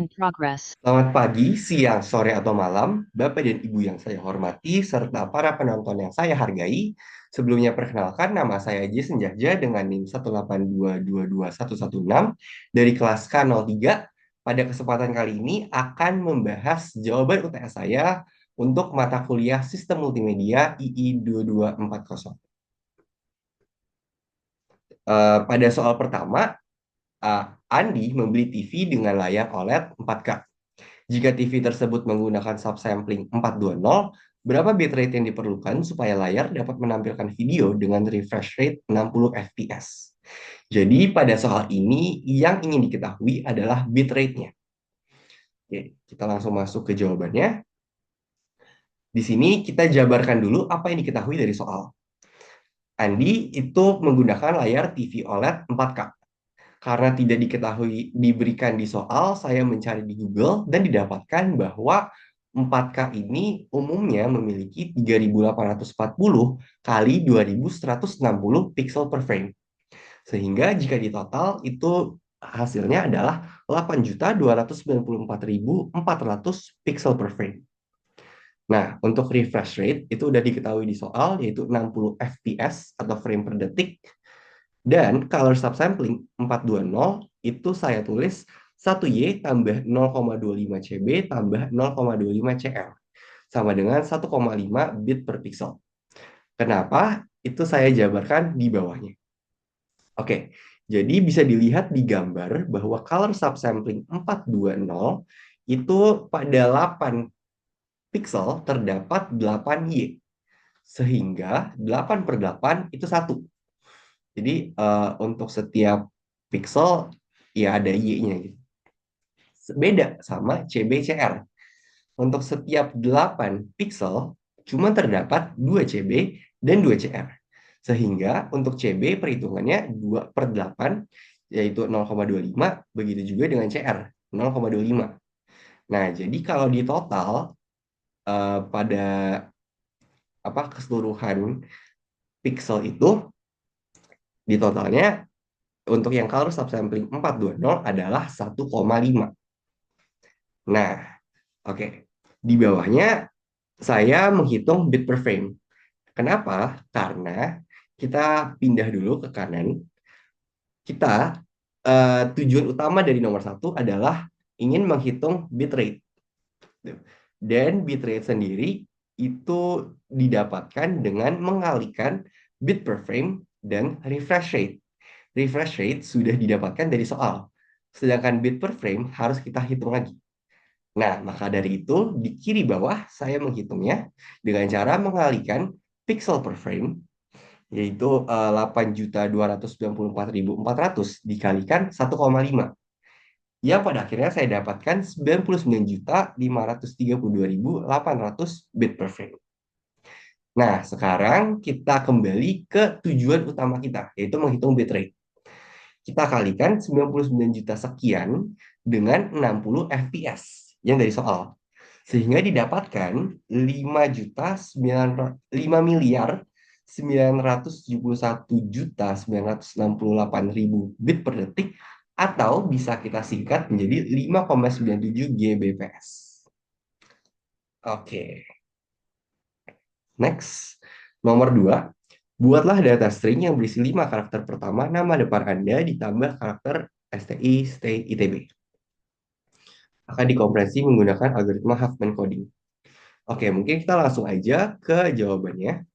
in progress. Selamat pagi, siang, sore, atau malam, Bapak dan Ibu yang saya hormati, serta para penonton yang saya hargai. Sebelumnya perkenalkan, nama saya Jason Jahja dengan NIM 182222116 dari kelas K03. Pada kesempatan kali ini akan membahas jawaban UTS saya untuk mata kuliah Sistem Multimedia II 2240. Pada soal pertama, Andi membeli TV dengan layar OLED 4K. Jika TV tersebut menggunakan subsampling 420, berapa bitrate yang diperlukan supaya layar dapat menampilkan video dengan refresh rate 60 fps? Jadi pada soal ini yang ingin diketahui adalah bitrate-nya. Oke, kita langsung masuk ke jawabannya. Di sini kita jabarkan dulu apa yang diketahui dari soal. Andi itu menggunakan layar TV OLED 4K. Karena tidak diketahui diberikan di soal, saya mencari di Google dan didapatkan bahwa 4K ini umumnya memiliki 3840 kali 2160 pixel per frame. Sehingga jika ditotal itu hasilnya adalah 8.294.400 pixel per frame. Nah, untuk refresh rate itu udah diketahui di soal yaitu 60 fps atau frame per detik. Dan color subsampling 420 itu saya tulis 1Y tambah 0,25 CB tambah 0,25 CR. Sama dengan 1,5 bit per pixel. Kenapa? Itu saya jabarkan di bawahnya. Oke, jadi bisa dilihat di gambar bahwa color subsampling 420 itu pada 8 pixel terdapat 8Y. Sehingga 8 per 8 itu 1. Jadi untuk setiap pixel ya ada Y-nya gitu. Beda sama CB-CR. Untuk setiap 8 pixel cuma terdapat 2 CB dan 2 CR. Sehingga untuk CB perhitungannya 2 per 8 yaitu 0,25, begitu juga dengan CR 0,25. Nah, jadi kalau di total pada keseluruhan pixel itu di totalnya untuk yang color subsampling 420 adalah 1,5. Nah, oke. Di bawahnya saya menghitung bit per frame. Kenapa? Karena kita pindah dulu ke kanan. Kita tujuan utama dari nomor satu adalah ingin menghitung bitrate. Dan bitrate sendiri itu didapatkan dengan mengalihkan bit per frame dan refresh rate. Refresh rate sudah didapatkan dari soal. Sedangkan bit per frame harus kita hitung lagi. Nah, maka dari itu di kiri bawah saya menghitungnya dengan cara mengalihkan pixel per frame yaitu 8.294.400 dikalikan 1,5. Yang pada akhirnya saya dapatkan 99.532.800 bit per frame. Nah, sekarang kita kembali ke tujuan utama kita, yaitu menghitung bitrate. Kita kalikan 99 juta sekian dengan 60 fps yang dari soal. Sehingga didapatkan 5 miliar 971.968.000 bit per detik atau bisa kita singkat menjadi 5,97 Gbps. Oke, next. Nomor 2, buatlah data string yang berisi 5 karakter pertama nama depan Anda ditambah karakter STI, stay, ITB. Akan dikompresi menggunakan algoritma Huffman coding. Oke, mungkin kita langsung aja ke jawabannya.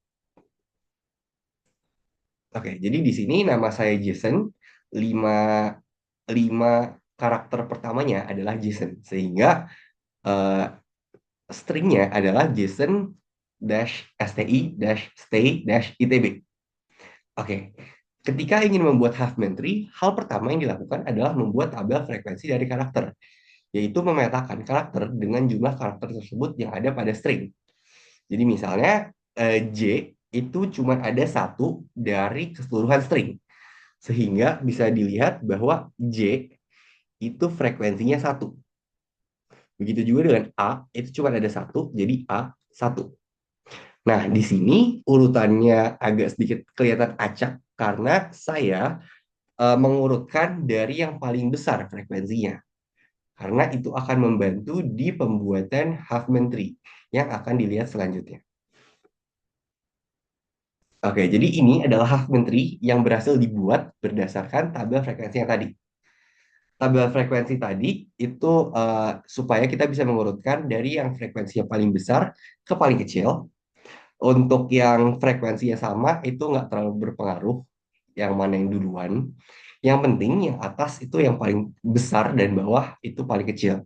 Oke, jadi di sini nama saya Jason. 5 5 karakter pertamanya adalah Jason. Sehingga eh, stringnya adalah Jason dash STI dash stay dash ITB. Oke, ketika ingin membuat Huffman tree, hal pertama yang dilakukan adalah membuat tabel frekuensi dari karakter, yaitu memetakan karakter dengan jumlah karakter tersebut yang ada pada string. Jadi misalnya J itu cuma ada satu dari keseluruhan string. Sehingga bisa dilihat bahwa J itu frekuensinya satu. Begitu juga dengan A, itu cuma ada satu, jadi A satu. Nah, di sini urutannya agak sedikit kelihatan acak karena saya mengurutkan dari yang paling besar frekuensinya. karena itu akan membantu di pembuatan Huffman tree yang akan dilihat selanjutnya. Oke, jadi ini adalah Huffman tree yang berhasil dibuat berdasarkan tabel frekuensi yang tadi. Tabel frekuensi tadi itu supaya kita bisa mengurutkan dari yang frekuensinya paling besar ke paling kecil. Untuk yang frekuensinya sama itu nggak terlalu berpengaruh yang mana yang duluan. Yang penting yang atas itu yang paling besar dan bawah itu paling kecil.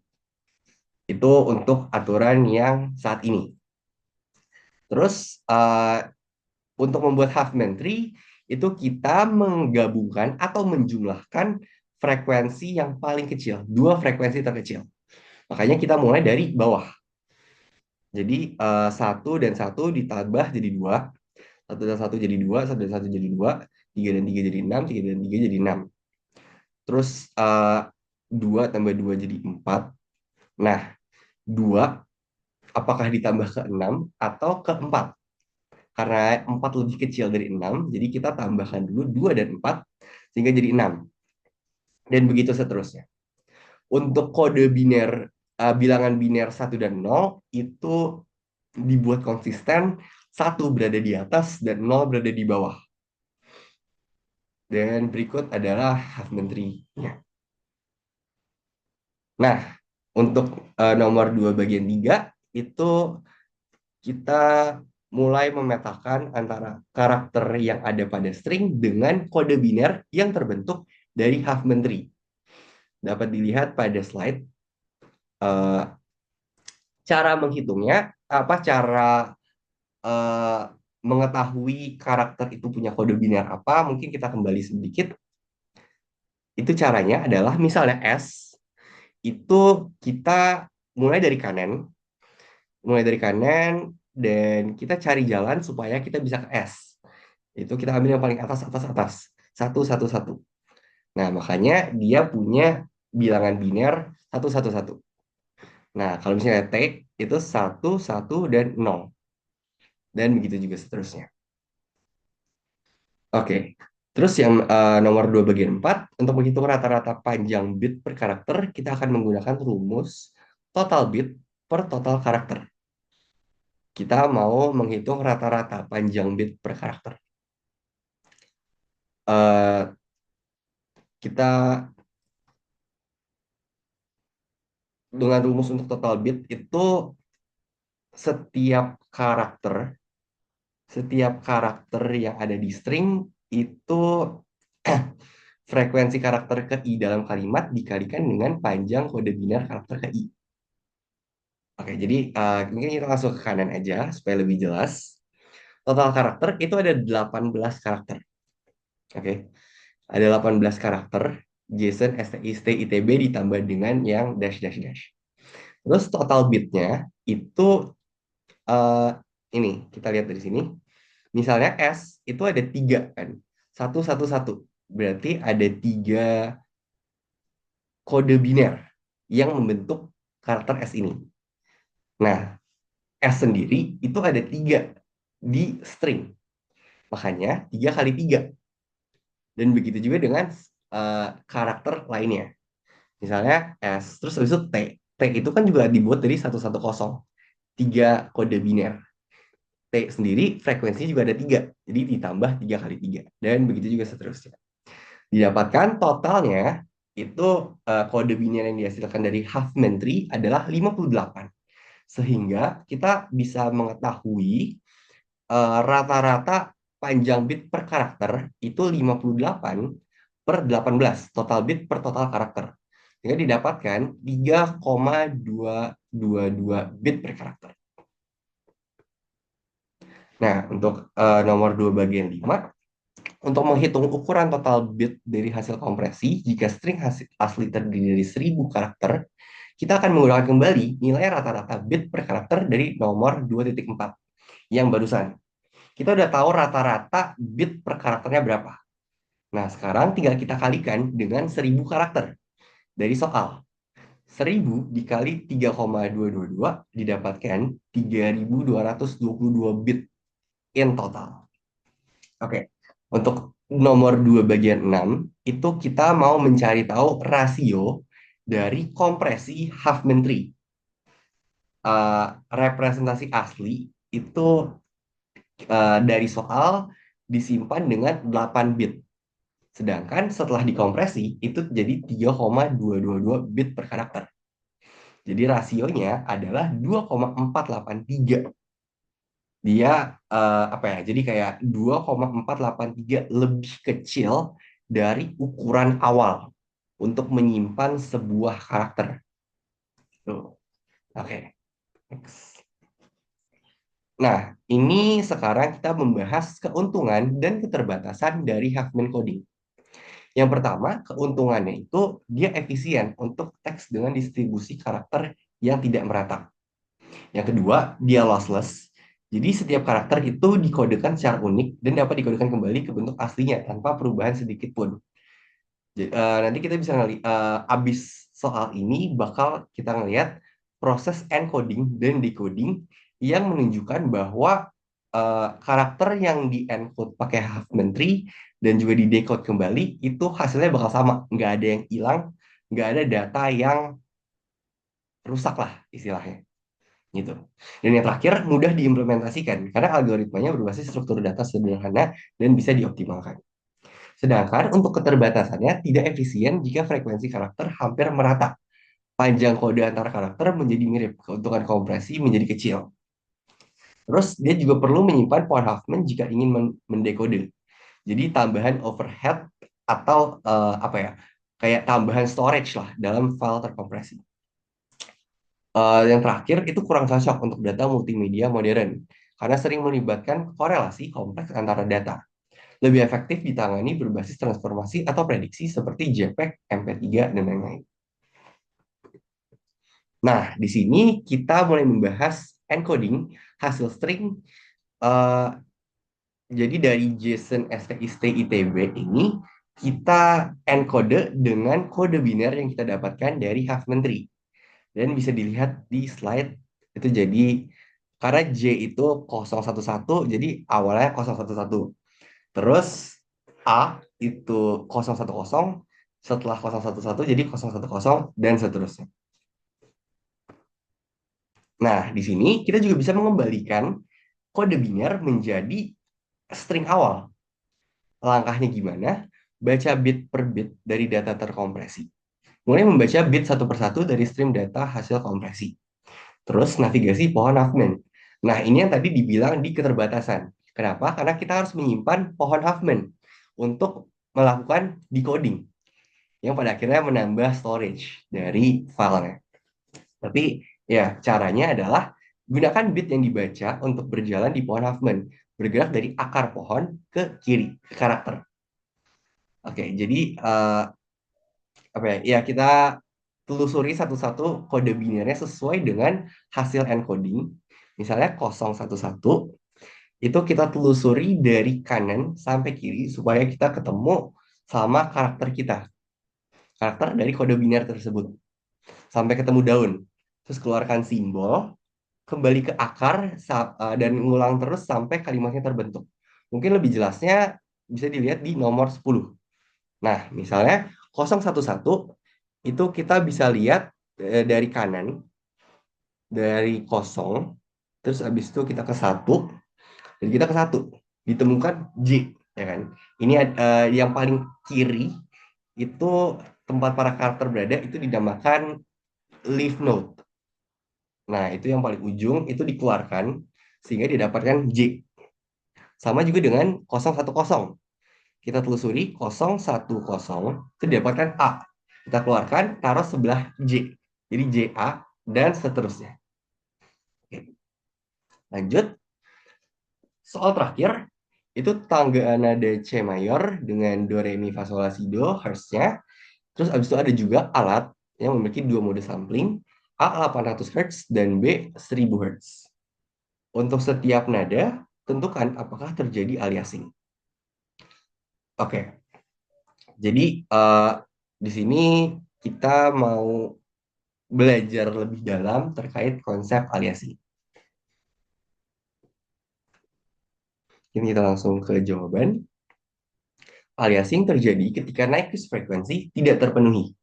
Itu untuk aturan yang saat ini. Terus untuk membuat Huffman tree itu kita menggabungkan atau menjumlahkan frekuensi yang paling kecil, dua frekuensi terkecil. Makanya kita mulai dari bawah. Jadi satu dan satu ditambah jadi dua, satu dan satu jadi dua, satu dan satu jadi dua, tiga dan tiga jadi enam, tiga dan tiga jadi enam. Terus dua tambah dua jadi empat. Nah, dua apakah ditambah ke enam atau ke empat? Karena 4 lebih kecil dari 6, jadi kita tambahkan dulu 2 dan 4, sehingga jadi 6. Dan begitu seterusnya. Untuk kode biner, bilangan biner 1 dan 0, itu dibuat konsisten, 1 berada di atas dan 0 berada di bawah. Dan berikut adalah Huffman tree-nya. Nah, untuk nomor 2 bagian 3, itu kita mulai memetakan antara karakter yang ada pada string dengan kode biner yang terbentuk dari Huffman tree. Dapat dilihat pada slide uh, cara menghitungnya, cara uh, mengetahui karakter itu punya kode biner apa. Mungkin kita kembali sedikit. Itu caranya adalah misalnya S itu kita mulai dari kanan dan kita cari jalan supaya kita bisa ke S. Itu kita ambil yang paling atas, atas, atas. Satu, satu, satu. Nah, makanya dia punya bilangan biner satu, satu, satu. Nah, kalau misalnya T, itu satu, satu, dan nol. Dan begitu juga seterusnya. Oke. Terus yang nomor 2 bagian 4, untuk menghitung rata-rata panjang bit per karakter, kita akan menggunakan rumus total bit per total karakter. Kita mau menghitung rata-rata panjang bit per karakter. Eh, kita dengan rumus untuk total bit itu setiap karakter setiap karakter yang ada di string itu frekuensi karakter ke i dalam kalimat dikalikan dengan panjang kode biner karakter ke i. Oke, jadi mungkin kita langsung ke kanan aja supaya lebih jelas. Total karakter itu ada 18 karakter. Oke, ada 18 karakter. JSON, STI, ST, ITB ditambah dengan yang dash dash dash. Terus total bitnya itu eh, ini kita lihat dari sini. Misalnya S itu ada 3 kan. Satu, satu, satu. Berarti ada 3 kode biner yang membentuk karakter S ini. Nah, S sendiri itu ada 3 di string. Makanya 3 kali 3. Dan begitu juga dengan karakter lainnya. Misalnya S, terus habis itu T. T itu kan juga dibuat dari 110. 3 kode biner. T sendiri frekuensinya juga ada 3. Jadi ditambah 3 kali 3. Dan begitu juga seterusnya. Didapatkan totalnya itu kode biner yang dihasilkan dari Huffman tree adalah 58. Sehingga kita bisa mengetahui rata-rata panjang bit per karakter itu 58 per 18 total bit per total karakter. Sehingga didapatkan 3,222 bit per karakter. Nah, untuk nomor 2 bagian 5, untuk menghitung ukuran total bit dari hasil kompresi, jika string asli terdiri dari 1000 karakter, kita akan menggunakan kembali nilai rata-rata bit per karakter dari nomor 2.4 yang barusan. Kita udah tahu rata-rata bit per karakternya berapa. Nah, sekarang tinggal kita kalikan dengan 1000 karakter dari soal. 1000 dikali 3,222 didapatkan 3222 bit in total. Oke, untuk nomor 2 bagian 6, itu kita mau mencari tahu rasio dari kompresi Huffman tree. Representasi asli itu dari soal disimpan dengan 8 bit. Sedangkan setelah dikompresi itu jadi 3,222 bit per karakter. Jadi rasionya adalah 2,483. Dia apa ya? Jadi kayak 2,483 lebih kecil dari ukuran awal untuk menyimpan sebuah karakter. Tuh. Oke. Next. Nah, ini sekarang kita membahas keuntungan dan keterbatasan dari Huffman coding. Yang pertama, keuntungannya itu dia efisien untuk teks dengan distribusi karakter yang tidak merata. Yang kedua, dia lossless. Jadi setiap karakter itu dikodekan secara unik dan dapat dikodekan kembali ke bentuk aslinya tanpa perubahan sedikit pun. Nanti kita bisa ngelihat abis soal ini bakal kita ngelihat proses encoding dan decoding yang menunjukkan bahwa karakter yang di encode pakai Huffman tree dan juga di decode kembali itu hasilnya bakal sama, nggak ada yang hilang, nggak ada data yang rusak lah istilahnya gitu. Dan yang terakhir mudah diimplementasikan karena algoritmanya berbasis struktur data sederhana dan bisa dioptimalkan. Sedangkan untuk keterbatasannya tidak efisien jika frekuensi karakter hampir merata. Panjang kode antar karakter menjadi mirip, keuntungan kompresi menjadi kecil. Terus dia juga perlu menyimpan pohon Huffman jika ingin mendekode. Jadi tambahan overhead atau apa ya, kayak tambahan storage lah dalam file terkompresi. Yang terakhir itu kurang cocok untuk data multimedia modern karena sering melibatkan korelasi kompleks antara data. Lebih efektif ditangani berbasis transformasi atau prediksi seperti JPEG, MP3, dan lain-lain. Nah, di sini kita mulai membahas encoding hasil string. eh, jadi dari JSON STIST ITB ini, kita encode dengan kode biner yang kita dapatkan dari Huffman tree. Dan bisa dilihat di slide, itu jadi, karena J itu 011, jadi awalnya 011. Terus A itu 010, setelah 011 jadi 010 dan seterusnya. Nah, di sini kita juga bisa mengembalikan kode biner menjadi string awal. Langkahnya gimana? Baca bit per bit dari data terkompresi. Mulai membaca bit satu persatu dari stream data hasil kompresi. Terus navigasi pohon Huffman. Nah, ini yang tadi dibilang di keterbatasan. Kenapa? Karena kita harus menyimpan pohon Huffman untuk melakukan decoding yang pada akhirnya menambah storage dari filenya. Tapi ya caranya adalah gunakan bit yang dibaca untuk berjalan di pohon Huffman, bergerak dari akar pohon ke kiri, ke karakter. Oke, jadi apa ya? Ya kita telusuri satu-satu kode binarnya sesuai dengan hasil encoding. Misalnya 011 itu kita telusuri dari kanan sampai kiri supaya kita ketemu sama karakter kita. Karakter dari kode binar tersebut. Sampai ketemu daun. Terus keluarkan simbol, kembali ke akar, dan ngulang terus sampai kalimatnya terbentuk. Mungkin lebih jelasnya bisa dilihat di nomor 10. Nah, misalnya 011 itu kita bisa lihat dari kanan, dari kosong, terus habis itu kita ke satu, dan kita ke satu, ditemukan J, ya kan? Ini yang paling kiri itu tempat para karakter berada itu dinamakan leaf node. Nah, itu yang paling ujung itu dikeluarkan sehingga didapatkan J. Sama juga dengan 010. Kita telusuri 010 itu didapatkan A. Kita keluarkan, taruh sebelah J. Jadi JA dan seterusnya. Oke. Lanjut, soal terakhir itu tangga nada C mayor dengan do re mi fa sol la si do Hertz-nya. Terus abis itu ada juga alat yang memiliki dua mode sampling, A 800 Hz dan B 1000 Hz. Untuk setiap nada, tentukan apakah terjadi aliasing. Oke, jadi di sini kita mau belajar lebih dalam terkait konsep aliasing. Ini kita langsung ke jawaban. Aliasing terjadi ketika naik frekuensi tidak terpenuhi.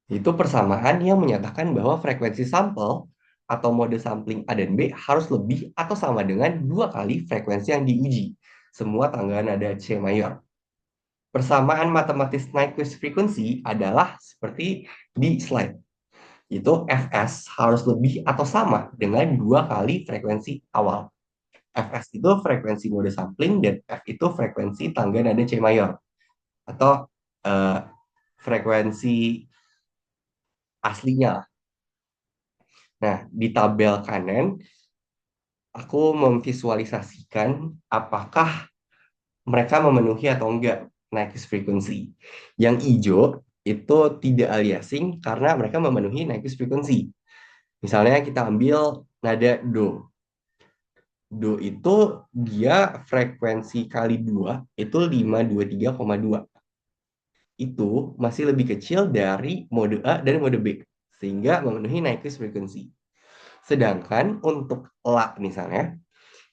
Itu persamaan yang menyatakan bahwa frekuensi sampel atau mode sampling A dan B harus lebih atau sama dengan dua kali frekuensi yang diuji. Semua tangga nada C mayor. Persamaan matematis Nyquist frequency adalah seperti di slide. Itu Fs harus lebih atau sama dengan dua kali frekuensi awal. Fs itu frekuensi mode sampling dan F itu frekuensi tangga nada C mayor atau eh, frekuensi aslinya. Nah, di tabel kanan aku memvisualisasikan apakah mereka memenuhi atau enggak Nyquist frequency. Yang hijau itu tidak aliasing karena mereka memenuhi Nyquist frequency. Misalnya kita ambil nada do. Do itu dia frekuensi kali 2 itu 523,2. Itu masih lebih kecil dari mode A dan mode B. Sehingga memenuhi Nyquist frequency. Sedangkan untuk La misalnya,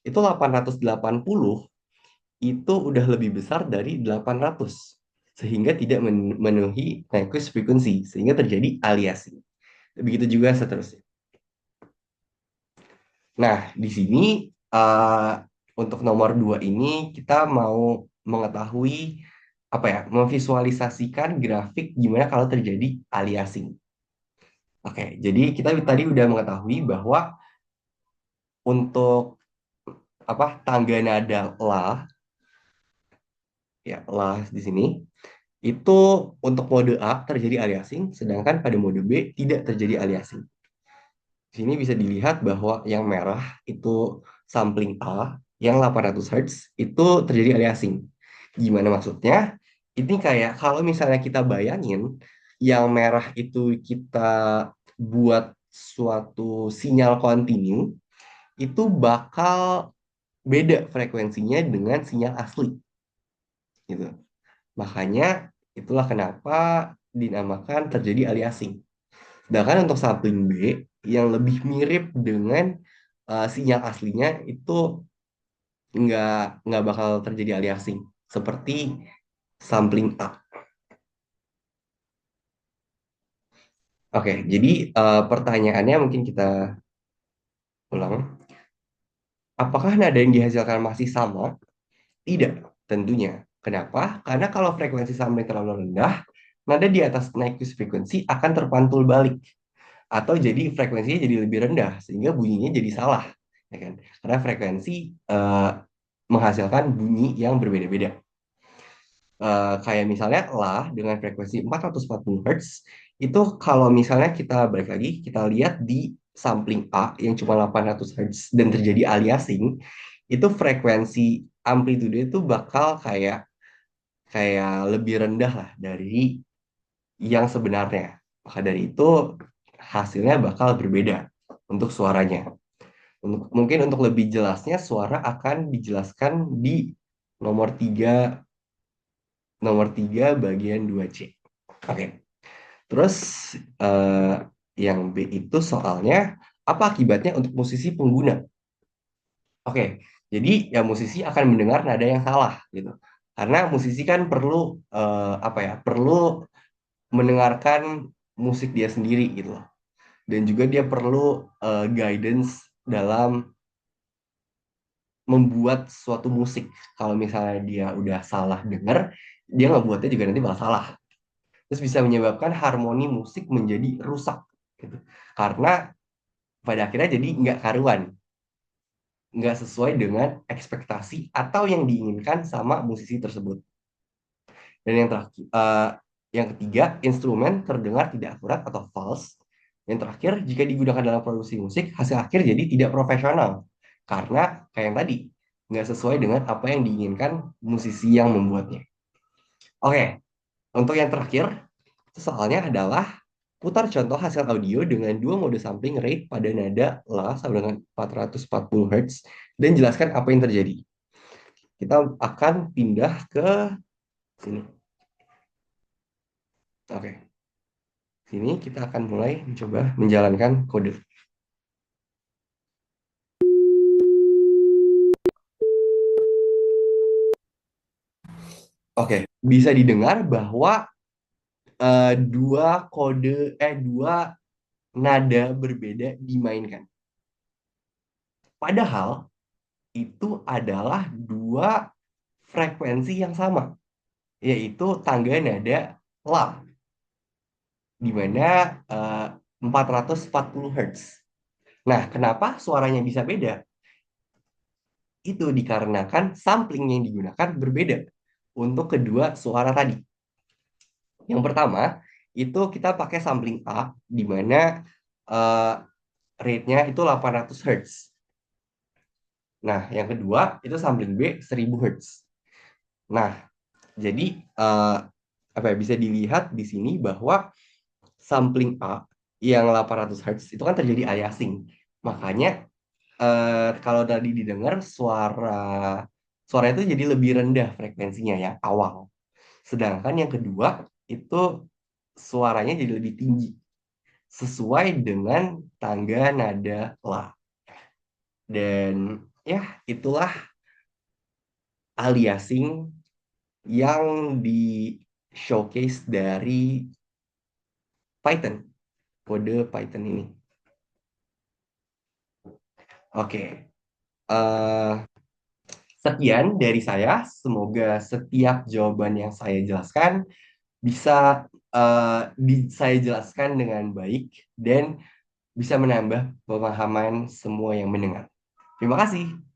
itu 880 itu udah lebih besar dari 800. Sehingga tidak memenuhi Nyquist frequency. Sehingga terjadi aliasing. Begitu juga seterusnya. Nah, di sini uh, untuk nomor 2 ini kita mau mengetahui apa ya, memvisualisasikan grafik gimana kalau terjadi aliasing. Oke, jadi kita tadi udah mengetahui bahwa untuk apa tangga nada la ya la di sini itu untuk mode A terjadi aliasing, sedangkan pada mode B tidak terjadi aliasing. Di sini bisa dilihat bahwa yang merah itu sampling A, yang 800 Hz itu terjadi aliasing. Gimana maksudnya? Ini kayak kalau misalnya kita bayangin yang merah itu kita buat suatu sinyal kontinu, itu bakal beda frekuensinya dengan sinyal asli gitu. Makanya itulah kenapa dinamakan terjadi aliasing. Sedangkan untuk sampling B yang lebih mirip dengan sinyal aslinya itu nggak nggak bakal terjadi aliasing seperti sampling A. Oke, jadi pertanyaannya mungkin kita ulang. Apakah nada yang dihasilkan masih sama? Tidak, tentunya. Kenapa? Karena kalau frekuensi sampling terlalu rendah, nada di atas Nyquist frekuensi akan terpantul balik atau jadi frekuensinya jadi lebih rendah sehingga bunyinya jadi salah, ya kan? Karena frekuensi menghasilkan bunyi yang berbeda-beda. Kayak misalnya lah dengan frekuensi 440 Hz itu kalau misalnya kita balik lagi kita lihat di sampling A yang cuma 800 Hz dan terjadi aliasing itu frekuensi amplitude itu bakal kayak kayak lebih rendah lah dari yang sebenarnya. Maka dari itu hasilnya bakal berbeda untuk suaranya. Mungkin untuk lebih jelasnya suara akan dijelaskan di nomor 3 bagian 2C. Oke. Terus eh, yang B itu soalnya apa akibatnya untuk musisi pengguna? Oke. Jadi ya musisi akan mendengar nada yang salah gitu. Karena musisi kan perlu apa ya? Perlu mendengarkan musik dia sendiri gitu loh. Dan juga dia perlu guidance dalam membuat suatu musik. Kalau misalnya dia udah salah dengar, dia ngebuatnya juga nanti bakal salah. Terus bisa menyebabkan harmoni musik menjadi rusak gitu. Karena pada akhirnya jadi nggak karuan, nggak sesuai dengan ekspektasi atau yang diinginkan sama musisi tersebut. Dan yang terakhir, yang ketiga, instrumen terdengar tidak akurat atau false. Yang terakhir, jika digunakan dalam produksi musik, hasil akhir jadi tidak profesional. Karena kayak yang tadi, nggak sesuai dengan apa yang diinginkan musisi yang membuatnya. Oke, untuk yang terakhir, soalnya adalah putar contoh hasil audio dengan dua mode sampling rate pada nada La sama dengan 440 Hz dan jelaskan apa yang terjadi. Kita akan pindah ke sini. Oke, sini kita akan mulai mencoba menjalankan kode. Oke, bisa didengar bahwa dua nada berbeda dimainkan. Padahal itu adalah dua frekuensi yang sama, yaitu tangga nada La, di mana 440 Hz. Nah, kenapa suaranya bisa beda? Itu dikarenakan sampling yang digunakan berbeda untuk kedua suara tadi. Yang pertama, itu kita pakai sampling A, di mana uh, rate-nya itu 800 Hz. Nah, yang kedua, itu sampling B 1000 Hz. Nah, jadi apa ya, bisa dilihat di sini bahwa sampling A yang 800 Hz itu kan terjadi aliasing. Makanya kalau tadi didengar suara itu jadi lebih rendah frekuensinya yang awal. Sedangkan yang kedua itu suaranya jadi lebih tinggi sesuai dengan tangga nada La. Dan ya itulah aliasing yang di showcase dari Python, kode Python ini. Oke, eh, sekian dari saya. Semoga setiap jawaban yang saya jelaskan bisa saya jelaskan dengan baik dan bisa menambah pemahaman semua yang mendengar. Terima kasih.